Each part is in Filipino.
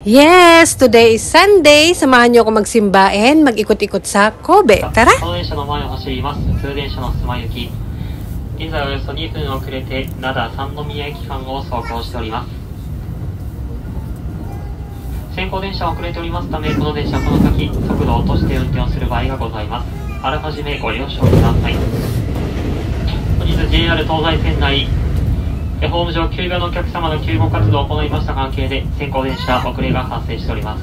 Yes, today is Sunday. Samahan niyo ako magsimba and mag-ikot-ikot sa Kobe. Tara! この電車の前を走ります普通電車の須磨行き。現在およそ2分遅れて灘三宮駅間を走行しております。先行電車は遅れておりますため、この電車この先速度を落として運転をする場合がございます。あらかじめご了承ください。本日 JR 東西線内ホーム上急病のお客様の救護活動を行いました関係で先行電車遅れが発生しております。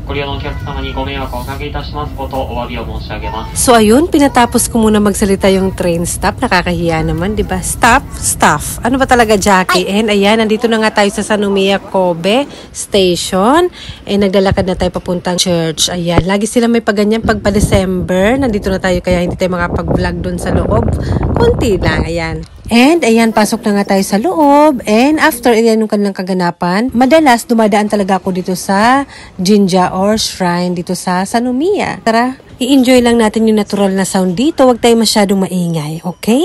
ご利用のお客様にご迷惑をおかけいたしますことをお詫びを申し上げます。 So ayun, pinatapos ko muna magsalita yung train stop. Nakakahiya naman, di ba? Staff. Ano ba talaga, Jackie? And ayan, nandito na nga tayo sa Sanomiya Kobe Station. And naglalakad na tayo papuntang church. Ayan, lagi sila may paganyan pag pa-December. Nandito na tayo kaya hindi tayo makapag-vlog doon sa loob. Kunti lang, ayan. And ayan, pasok na nga tayo sa loob. And after ayan yung kanilang kaganapan, madalas dumadaan talaga ako dito sa Jinja or shrine dito sa Sanomiya. Tara, i-enjoy lang natin yung natural na sound dito. Huwag tayo masyadong maingay, okay?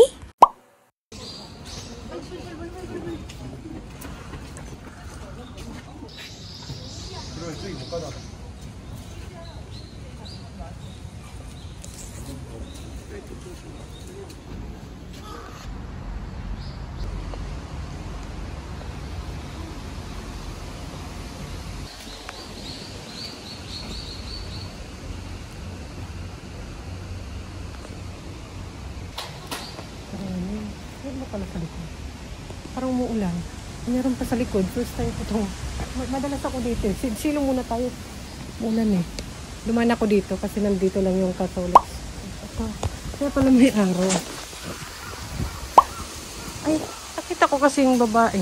Pala sa likod. Parang umuulan. Meron pa sa likod. First time ko itong. Madalas ako dito. Silong muna tayo. Umulan eh. Dumaan ako dito kasi nandito lang yung Catholics. Ito. Kaya pala may araw. Ay, nakita ko kasi yung babae.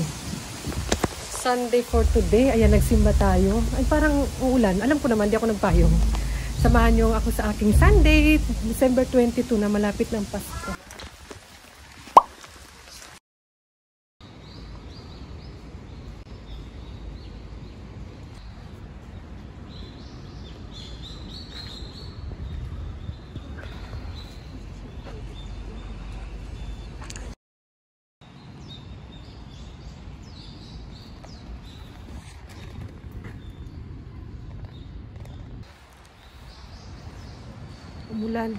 Sunday for today. Ayan, nagsimba tayo. Ay, parang uulan. Alam ko naman, di ako nagpayong. Samahan niyo ako sa aking Sunday, December 22 na malapit ng Pasko. Umulan.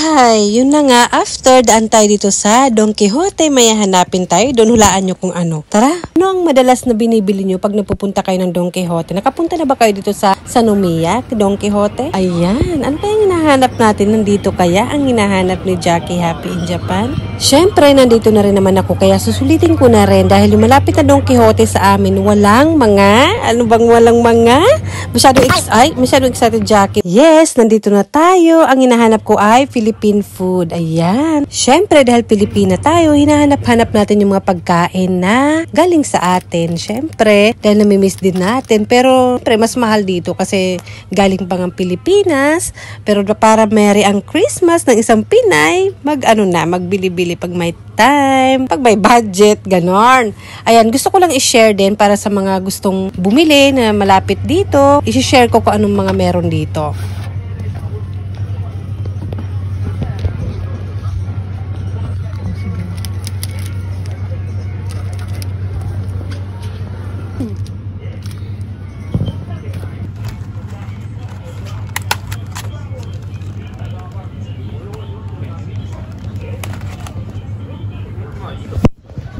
Hay, yun na nga. After, daan tayo dito sa Don Quixote. May hanapin tayo. Doon hulaan nyo kung ano. Tara, ano ang madalas na binibili nyo pag napupunta kayo ng Don Quixote? Nakapunta na ba kayo dito sa Nomiya, Don Quixote? Ayan, ano kaya hinahanap natin? Nandito kaya ang hinahanap ni Jackie Happy in Japan? Syempre, nandito na rin naman ako. Kaya susulitin ko na rin dahil yung malapit na Don Quixote sa amin, walang mga, ano bang walang mga? Masyadong excited Jackie. Yes, nandito na tayo. Ang hinahanap ko ay Philippine food. Ayan. Syempre, dahil Pilipina tayo, hinahanap-hanap natin yung mga pagkain na galing sa atin. Syempre, dahil namimiss din natin. Pero, mas mahal dito kasi galing pang ang Pilipinas. Pero para merry ang Christmas ng isang Pinay, magbili-bili pag may time, pag may budget, ganon. Ayan, gusto ko lang i-share din para sa mga gustong bumili na malapit dito. I-share ko kung anong mga meron dito.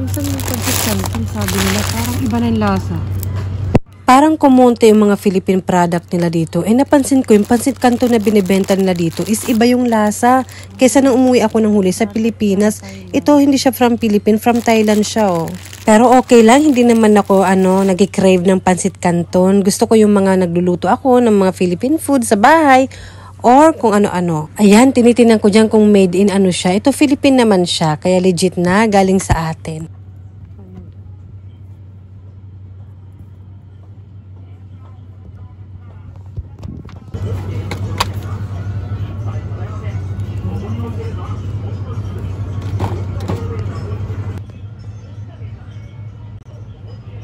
Minsan yung pagkakalpin, sabi nila, parang iba na yung lasa. Parang kumonte yung mga Philippine product nila dito. Napansin ko yung pansit kanto na binibenta nila dito is iba yung lasa. Kesa nung umuwi ako ng huli sa Pilipinas, ito hindi siya from Philippines, from Thailand siya oh. Pero okay lang, hindi naman ako nag-crave ng pansit canton. Gusto ko yung mga nagluluto ako ng mga Philippine food sa bahay. Or kung ano-ano. Ayan, tinitinan ko dyan kung made in siya. Ito Philippine naman siya, kaya legit na galing sa atin.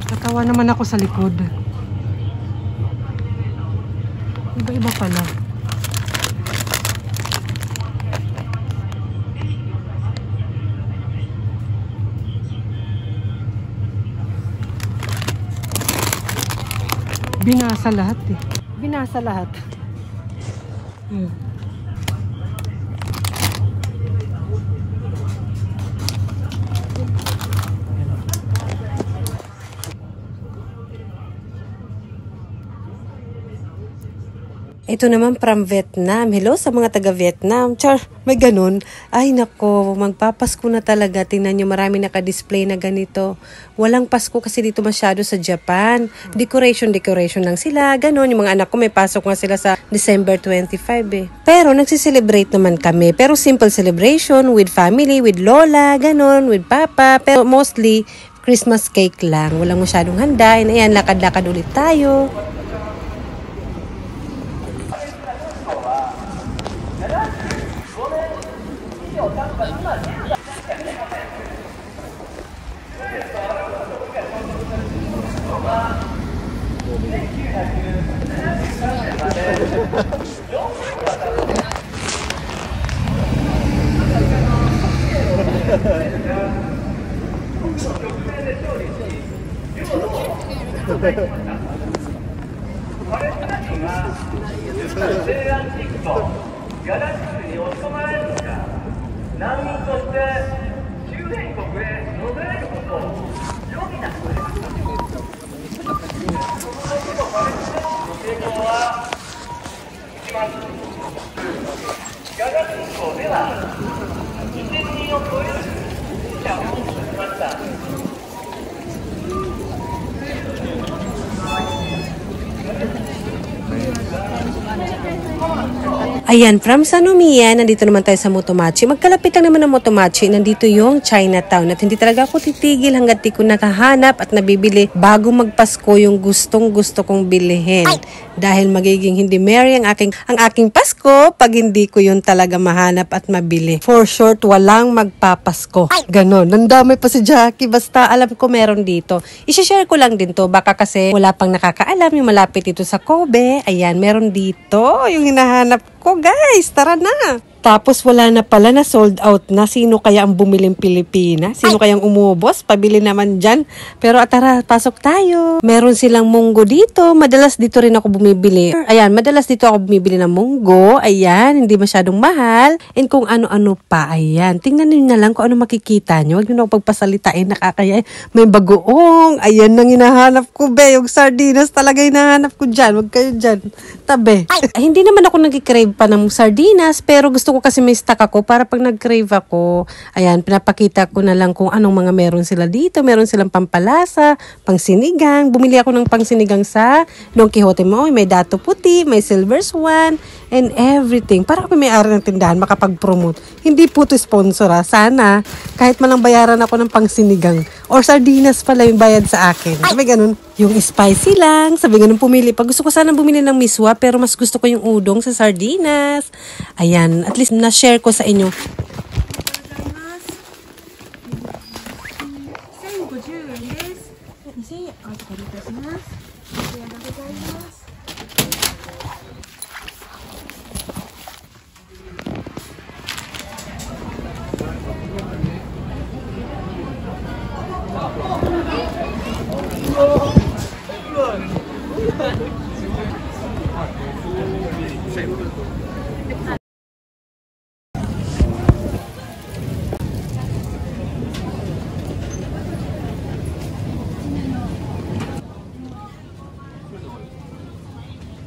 Natawa naman ako sa likod. Iba-iba pala. Binasa lahat eh. Binasa lahat. Ito naman from Vietnam. Hello sa mga taga-Vietnam. Char, may ganun. Ay nako, magpapasko na talaga. Tingnan nyo, marami naka-display na ganito. Walang Pasko kasi dito masyado sa Japan. Decoration lang sila. Ganun, yung mga anak ko may pasok nga sila sa December 25 eh. Pero nagsiselebrate naman kami. Pero simple celebration with family, with lola, ganun, with papa. Pero mostly, Christmas cake lang. Walang masyadong handa. Ayan, lakad-lakad ulit tayo. Ayan, from Nomiya, nandito naman tayo sa Motomachi. Magkalapit lang naman ng Motomachi, nandito yung Chinatown. At hindi talaga ako titigil hanggat di ko nakahanap at nabibili bago magpasko yung gustong-gusto kong bilihin. Dahil magiging hindi merry ang aking Pasko pag hindi ko yun talaga mahanap at mabili. For short, walang magpapasko. Ganon. Nandamay pa si Jackie. Basta alam ko meron dito. I-share ko lang din to. Baka kasi wala pang nakakaalam yung malapit dito sa Kobe. Ayan, meron dito. Yung hinahanap ko, guys. Tara na. Tapos wala na pala, na sold out na. Sino kaya ang bumiling Pilipinas? Sino kayang umubos? Pabili naman dyan. Pero tara, pasok tayo. Meron silang munggo dito. Madalas dito rin ako bumibili. Ayan, madalas dito ako bumibili ng munggo. Ayan, hindi masyadong mahal. And kung ano-ano pa. Ayan, tingnan niyo na lang kung ano makikita nyo. Huwag nyo na ako pagpasalitain. Nakakaya. May bagoong. Ayan nang hinahanap ko, be. Yung sardinas talaga hinahanap ko dyan. Huwag kayo dyan. Tabi. Ay, hindi naman ako nag-crave pa ng sardinas. Pero gusto ko kasi may stock ako para pag nag-crave ako, ayan, pinapakita ko na lang kung anong mga meron sila dito. Meron silang pampalasa, pangsinigang. Bumili ako ng pangsinigang sa Don Quixote mo. May dato puti, may silver swan, and everything. Para kami may-ari ng tindahan, makapag-promote. Hindi po to sponsor, ha. Sana, kahit malang bayaran ako ng pangsinigang. Or sardinas pala yung bayad sa akin. Sabi ganun. Yung spicy lang. Sabi ganun pumili. Pag gusto ko sana bumili ng miswa, pero mas gusto ko yung udong sa sardinas. Ayan, at least na-share ko sa inyo.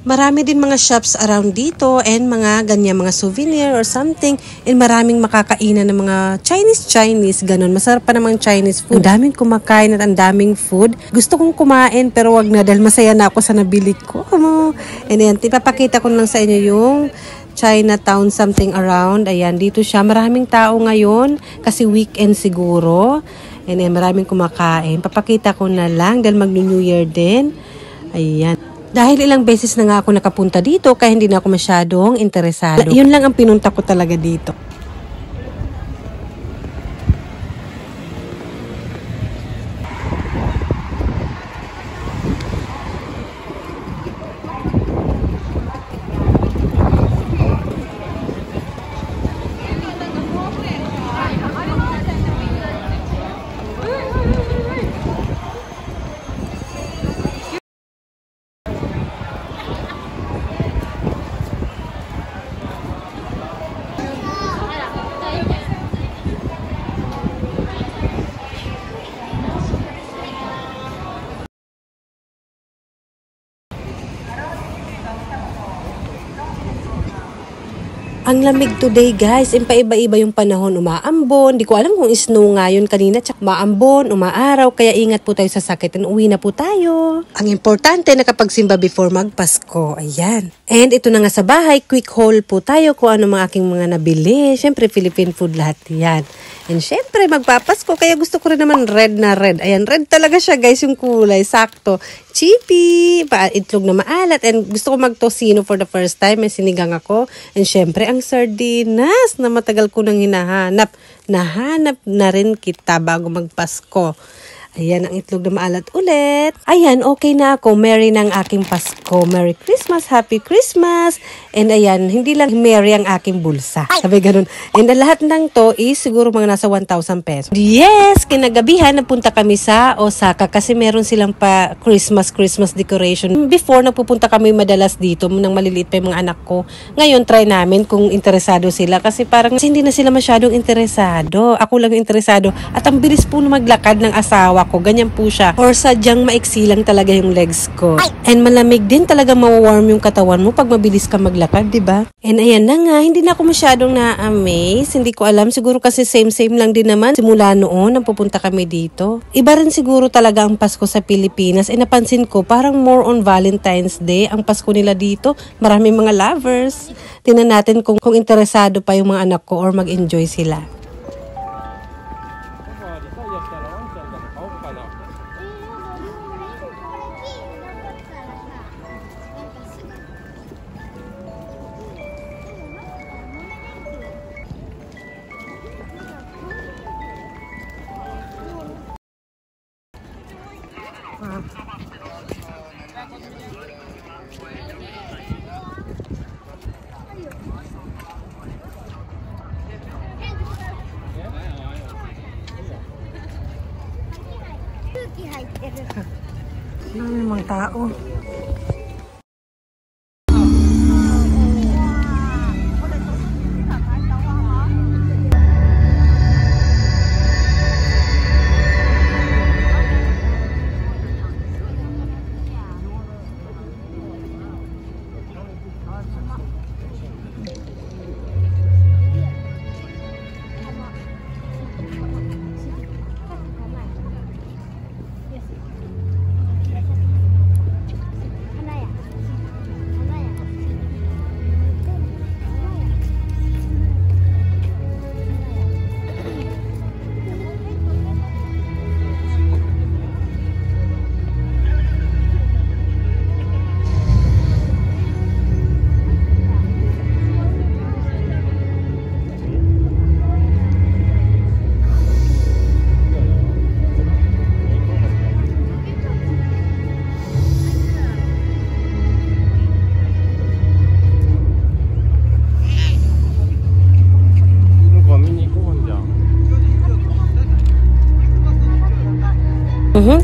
Marami din mga shops around dito and mga ganyan, mga souvenir or something. And maraming makakainan ng mga Chinese, ganun. Masarap pa namang Chinese food. Ang daming kumakain at ang daming food. Gusto kong kumain pero wag na dahil masaya na ako sa nabili ko. And ayan, ipapakita ko lang sa inyo yung Chinatown something around. Ayan, dito siya. Maraming tao ngayon kasi weekend siguro. And ayan, maraming kumakain. Papakita ko na lang dahil mag-New Year din. Ayan. Dahil ilang beses na nga ako nakapunta dito kaya hindi na ako masyadong interesado. Yun lang ang pinunta ko talaga dito. Ang lamig today guys, paiba-iba yung panahon, umaambon, di ko alam kung snow nga yun kanina, tsak maambon, umaaraw, kaya ingat po tayo sa sakit and uwi na po tayo. Ang importante, nakapagsimba before magpasko, ayan. And ito na nga sa bahay, quick haul po tayo kung ano mga aking mga nabili, syempre Philippine food lahat yan. And syempre magpapasko, kaya gusto ko rin naman red na red, ayan, red talaga siya guys yung kulay, sakto. Chippy, itlog na maalat, and gusto ko magtosino for the first time, may sinigang ako, and syempre ang sardinas na matagal ko nang hinahanap. Nahanap na rin kita bago magpasko. Ayan, ang itlog na maalat ulit. Ayan, okay na ako. Merry ng aking Pasko. Merry Christmas, Happy Christmas. And ayan, hindi lang merry ang aking bulsa. Sabi ganun. And lahat ng to is siguro mga nasa 1,000 pesos. Yes, kinagabihan napunta kami sa Osaka kasi meron silang pa Christmas decoration. Before, napupunta kami madalas dito nang maliliit pa yung mga anak ko. Ngayon, try namin kung interesado sila kasi parang hindi na sila masyadong interesado. Ako lang yung interesado. At ang bilis po na maglakad ng asawa ko, ganyan po siya. Or sadyang maiksi lang talaga yung legs ko. And malamig din talaga mawawarm yung katawan mo pag mabilis ka maglakad, diba? And ayan na nga, hindi na ako masyadong na-amaze. Hindi ko alam, siguro kasi same lang din naman. Simula noon, nang pupunta kami dito. Iba rin siguro talaga ang Pasko sa Pilipinas. E napansin ko, parang more on Valentine's Day ang Pasko nila dito. Maraming mga lovers. Tingnan natin kung interesado pa yung mga anak ko or mag-enjoy sila. Ano mga tao?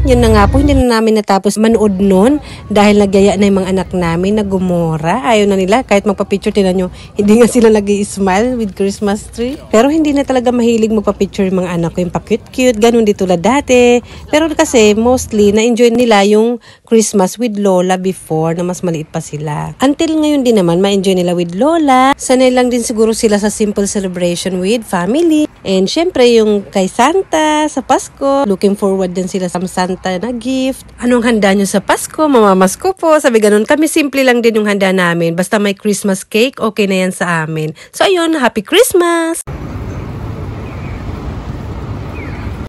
Yun na nga po, hindi na namin natapos manood nun dahil nagyaya na yung mga anak namin na gumora. Ayaw na nila, kahit magpa-picture, tinan nyo, hindi nga sila nag-i-smile with Christmas tree. Pero hindi na talaga mahilig magpa-picture yung mga anak ko, yung pa-cute-cute, ganun di tulad dati. Pero kasi mostly, na-enjoy nila yung Christmas with Lola before na mas maliit pa sila. Until ngayon din naman, ma-enjoy nila with Lola. Sanay lang din siguro sila sa simple celebration with family. And syempre yung kay Santa sa Pasko, looking forward din sila sa Santa na gift. Anong handa nyo sa Pasko? Mamamasko po. Sabi ganun, kami simple lang din yung handa namin. Basta may Christmas cake, okay na yan sa amin. So ayun, Happy Christmas!